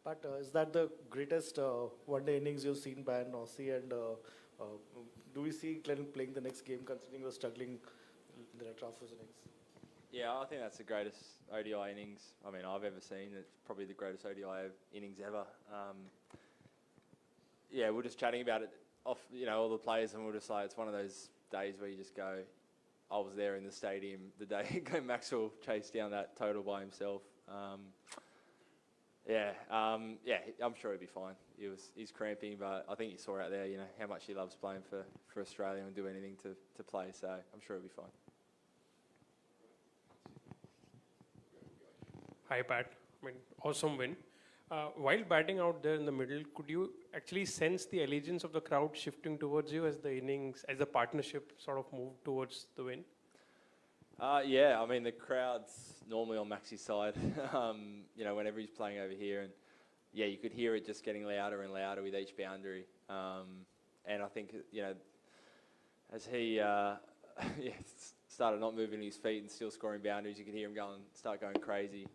But is that the greatest one-day innings you've seen by an Aussie? And uh, do we see Glenn playing the next game, considering he was struggling in the Trafford's innings? Yeah, I think that's the greatest ODI innings I've ever seen. It's probably the greatest ODI innings ever. Yeah, we're just chatting about it off, all the players, and we're just like, it's one of those days where you just go, I was there in the stadium the day Glenn Maxwell chased down that total by himself. Yeah, I'm sure he'll be fine. He's cramping, but I think you saw out there, how much he loves playing for Australia and do anything to play. So I'm sure he'll be fine. Hi, Pat. Awesome win. While batting out there in the middle, could you actually sense the allegiance of the crowd shifting towards you as the innings, as the partnership sort of moved towards the win? Yeah, the crowd's normally on Maxi's side, whenever he's playing over here. And, yeah, you could hear it just getting louder and louder with each boundary. And I think, as he started not moving his feet and still scoring boundaries, you could hear him start going crazy.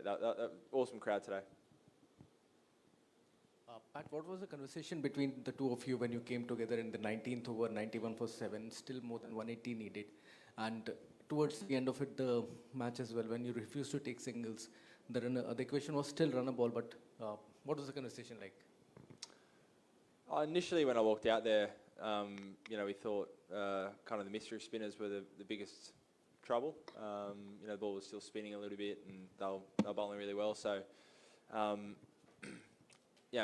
That awesome crowd today. Pat, what was the conversation between the two of you when you came together in the 19th over, 91 for 7, still more than 180 needed? And towards the end of it, the match as well, when you refused to take singles, the equation was still run a ball, but what was the conversation like? Initially, when I walked out there, we thought kind of the mystery spinners were the biggest trouble. The ball was still spinning a little bit, and they were bowling really well. So,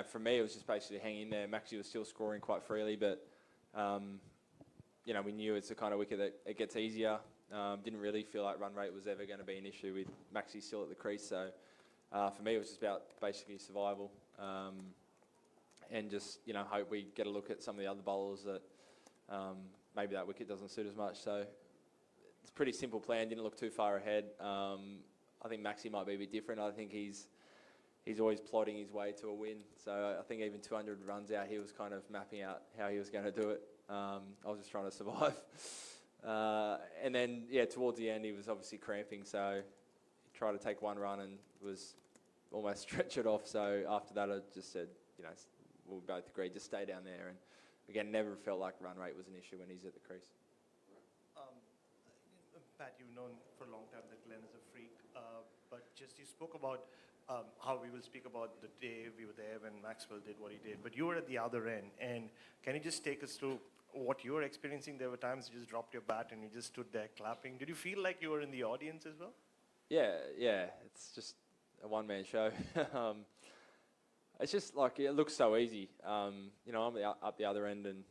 for me, it was just basically hanging in there. Maxi was still scoring quite freely, but, we knew it's the kind of wicket that it gets easier. Didn't really feel like run rate was ever going to be an issue with Maxi still at the crease. So, for me, it was just about basically survival. And just, hope we get a look at some of the other bowlers that maybe that wicket doesn't suit as much. So, it's a pretty simple plan, didn't look too far ahead. I think Maxi might be a bit different. I think he's always plodding his way to a win. So I think even 200 runs out, he was kind of mapping out how he was going to do it. I was just trying to survive. And then, towards the end, he was obviously cramping. So he tried to take one run and was almost stretch it off. So after that, I just said, we both agreed, just stay down there. And again, never felt like run rate was an issue when he's at the crease. Pat, you've known for a long time that Glenn is a freak, but just you spoke about how we will speak about the day we were there when Maxwell did what he did, but you were at the other end, and can you just take us through what you were experiencing? There were times you just dropped your bat and you just stood there clapping. Did you feel like you were in the audience as well? Yeah, it's just a one-man show. It's just like, it looks so easy. I'm up the other end, and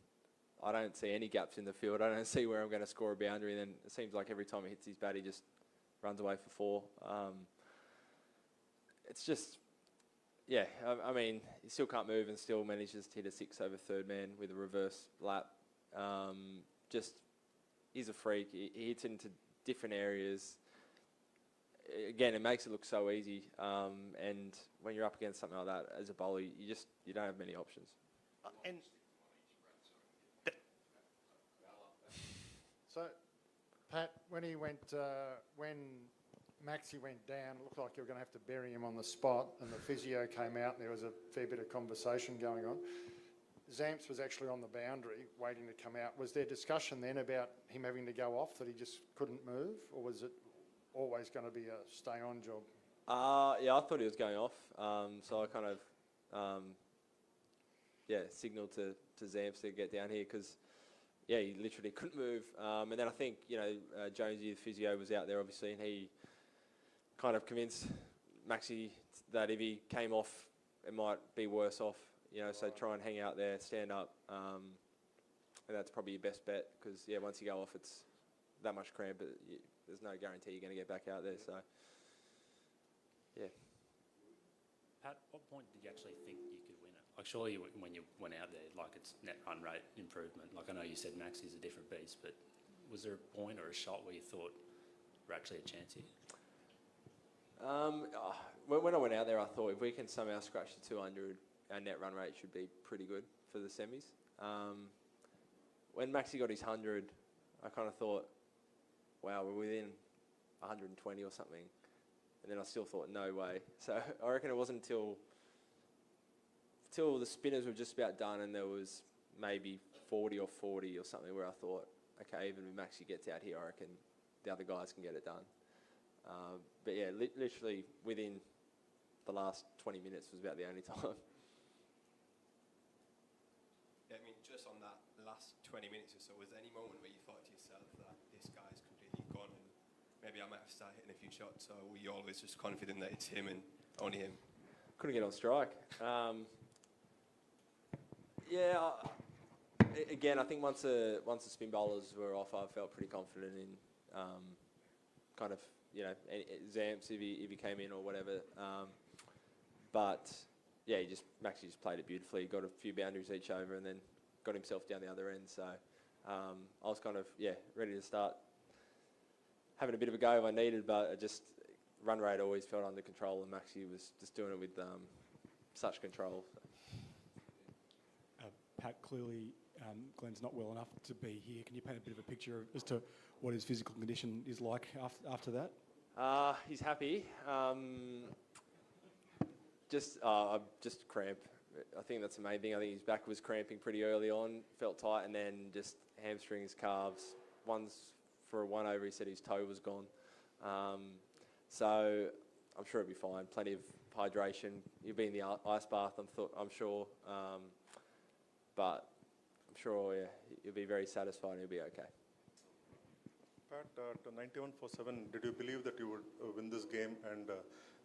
I don't see any gaps in the field. I don't see where I'm going to score a boundary. And then it seems like every time he hits his bat, he just runs away for 4. It's just, he still can't move and still manages to hit a 6 over third man with a reverse lap. He's a freak. He hits into different areas. Again, it makes it look so easy. And when you're up against something like that as a bowler, you don't have many options. So, Pat, when Maxi went down, it looked like you were going to have to bury him on the spot, and the physio came out and there was a fair bit of conversation going on. Zamps was actually on the boundary waiting to come out. Was there discussion then about him having to go off, that he just couldn't move, or was it always going to be a stay-on job? I thought he was going off, so I kind of signalled to Zamps to get down here because he literally couldn't move. And then I think, Jonesy, the physio, was out there, obviously, and he kind of convinced Maxi that if he came off, it might be worse off, so try and hang out there, stand up. And that's probably your best bet because, once you go off, it's that much cramp, but there's no guarantee you're going to get back out there, so, yeah. At what point did you actually think you could win it? Like, surely when you went out there, like, it's net run rate improvement. Like, I know you said Maxi's a different beast, but was there a point or a shot where you thought we're actually a chance here? When I went out there, I thought if we can somehow scratch the 200, our net run rate should be pretty good for the semis. When Maxi got his 100, I kind of thought, wow, we're within 120 or something. and then I still thought, no way. So I reckon it wasn't until the spinners were just about done and there was maybe 40 or 40 or something where I thought, okay, even if Maxi gets out here, I reckon the other guys can get it done. But yeah, literally within the last 20 minutes was about the only time. Yeah, I mean, just on that last 20 minutes or so, was there any moment where you thought to yourself that this guy's completely gone and maybe I might have started hitting a few shots, or were you always just confident that it's him and only him? Couldn't get on strike. Again, I think once the spin bowlers were off, I felt pretty confident in kind of, Zamps if he came in or whatever. But yeah, Maxi just played it beautifully. Got a few boundaries each over and then got himself down the other end. So I was kind of, ready to start having a bit of a go if I needed, but run rate always felt under control, and Maxi was just doing it with such control. Pat, clearly Glenn's not well enough to be here. Can you paint a bit of a picture as to what his physical condition is like after that? He's happy. Just cramp. I think that's the main thing. I think his back was cramping pretty early on, felt tight, and then just hamstrings, calves. For one over, he said his toe was gone. So I'm sure it'll be fine. Plenty of hydration. He'll be in the ice bath, I'm sure. But I'm sure he'll be very satisfied and he'll be okay. Pat, to 91 for 7, did you believe that you would win this game? And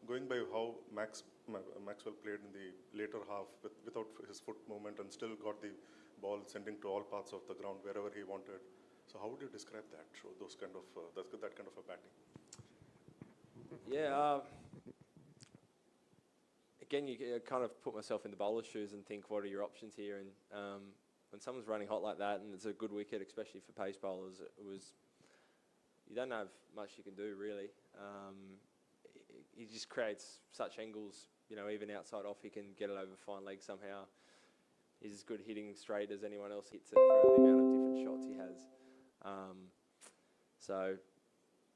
going by how Maxwell played in the later half without his foot movement and still got the ball sending to all parts of the ground wherever he wanted. So how would you describe that? So those kind of that kind of a batting. Yeah. Again, you kind of put myself in the bowler's shoes and think, what are your options here? And when someone's running hot like that, and it's a good wicket, especially for pace bowlers, you don't have much you can do really. He just creates such angles, even outside off, he can get it over fine leg somehow. He's as good hitting straight as anyone else hits it for the amount of different shots he has. So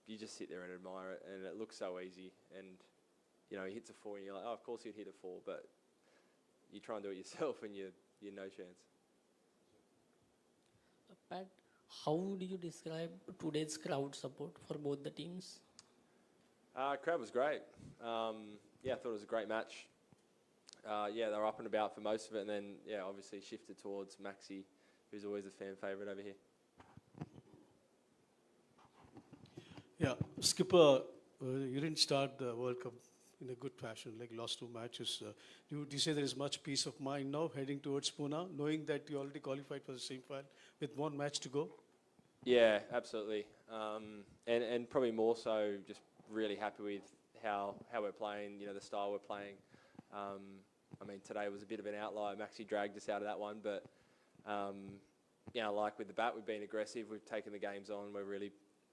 you just sit there and admire it, and it looks so easy. And he hits a 4, and you're like, oh, of course he'd hit a 4, but you try and do it yourself, and you're no chance. Pat, how would you describe today's crowd support for both the teams? Crowd was great. I thought it was a great match. They were up and about for most of it, and then, obviously shifted towards Maxi, who's always a fan favourite over here. Yeah, Skipper, you didn't start the World Cup in a good fashion, like lost 2 matches. Do you say there is much peace of mind now heading towards Pune, knowing that you already qualified for the semi-final with 1 match to go? Yeah, absolutely. And probably more so just really happy with how we're playing, the style we're playing. Today was a bit of an outlier. Maxi dragged us out of that one, but, like with the bat, we've been aggressive. We've taken the games on. We're really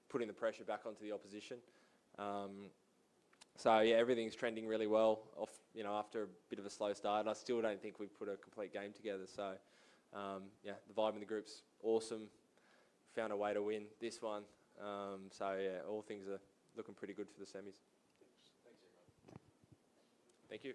putting the pressure back onto the opposition. Everything's trending really well after a bit of a slow start. I still don't think we've put a complete game together. So, the vibe in the group's awesome. Found a way to win this one. All things are looking pretty good for the semis. Thank you.